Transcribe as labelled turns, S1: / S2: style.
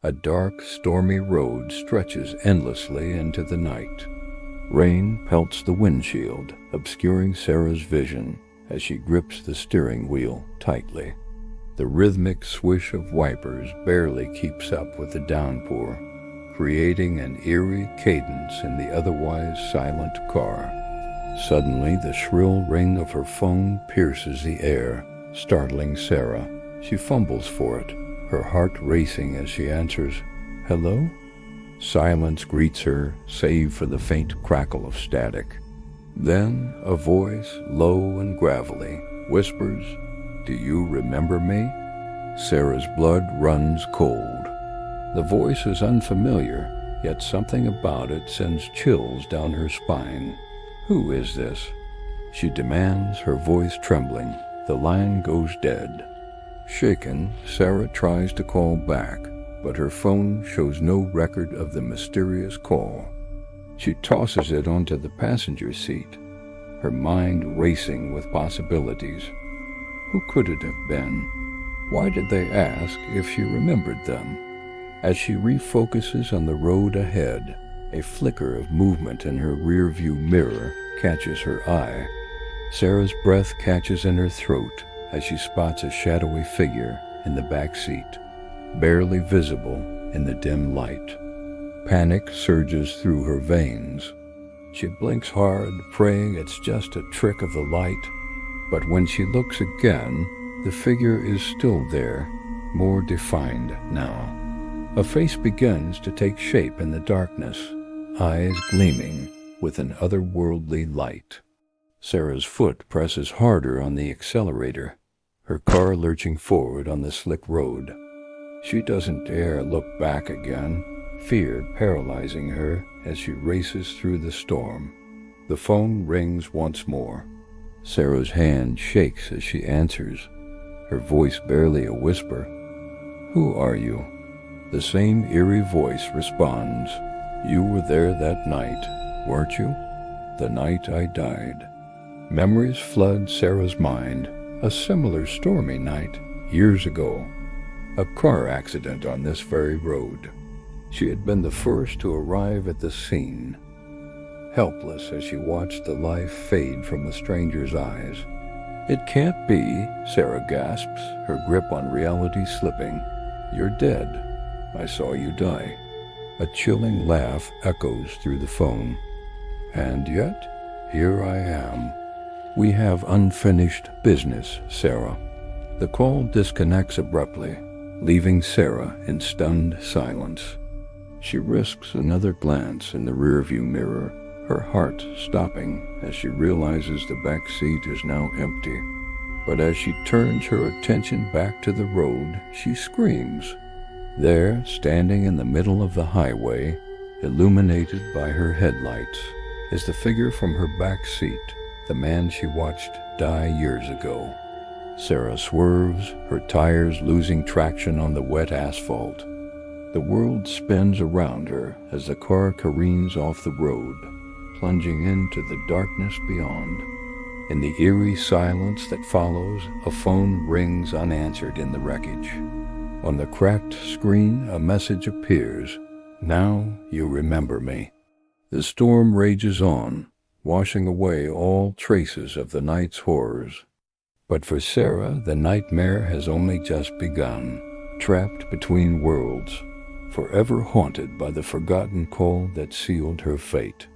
S1: A dark, stormy road stretches endlessly into the night. Rain pelts the windshield, obscuring Sarah's vision as she grips the steering wheel tightly. The rhythmic swish of wipers barely keeps up with the downpour, creating an eerie cadence in the otherwise silent car. Suddenly, the shrill ring of her phone pierces the air, startling Sarah. She fumbles for it, her heart racing as she answers, "Hello?" Silence greets her, save for the faint crackle of static. Then a voice, low and gravelly, whispers, "Do you remember me?" Sarah's blood runs cold. The voice is unfamiliar, yet something about it sends chills down her spine. Who is this? She demands, her voice trembling. The line goes dead. Shaken, Sarah tries to call back, but her phone shows no record of the mysterious call. She tosses it onto the passenger seat, her mind racing with possibilities. Who could it have been? Why did they ask if she remembered them? As she refocuses on the road ahead, a flicker of movement in her rearview mirror catches her eye. Sarah's breath catches in her throat as she spots a shadowy figure in the back seat, barely visible in the dim light. Panic surges through her veins. She blinks hard, praying it's just a trick of the light. But when she looks again, the figure is still there, more defined now. A face begins to take shape in the darkness, eyes gleaming with an otherworldly light. Sarah's foot presses harder on the accelerator, her car lurching forward on the slick road. She doesn't dare look back again, fear paralyzing her as she races through the storm. The phone rings once more. Sarah's hand shakes as she answers, her voice barely a whisper. "Who are you?" The same eerie voice responds, "You were there that night, weren't you? The night I died." Memories flood Sarah's mind. A similar stormy night, years ago. A car accident on this very road. She had been the first to arrive at the scene. Helpless as she watched the life fade from the stranger's eyes. "It can't be," Sarah gasps, her grip on reality slipping. "You're dead. I saw you die." A chilling laugh echoes through the phone. "And yet, here I am." "We have unfinished business, Sarah." The call disconnects abruptly, leaving Sarah in stunned silence. She risks another glance in the rearview mirror, her heart stopping as she realizes the back seat is now empty. But as she turns her attention back to the road, she screams. There, standing in the middle of the highway, illuminated by her headlights, is the figure from her back seat, the man she watched die years ago. Sarah swerves, her tires losing traction on the wet asphalt. The world spins around her as the car careens off the road, plunging into the darkness beyond. In the eerie silence that follows, a phone rings unanswered in the wreckage. On the cracked screen, a message appears. "Now you remember me." The storm rages on, washing away all traces of the night's horrors. But for Sarah, the nightmare has only just begun, trapped between worlds, forever haunted by the forgotten call that sealed her fate.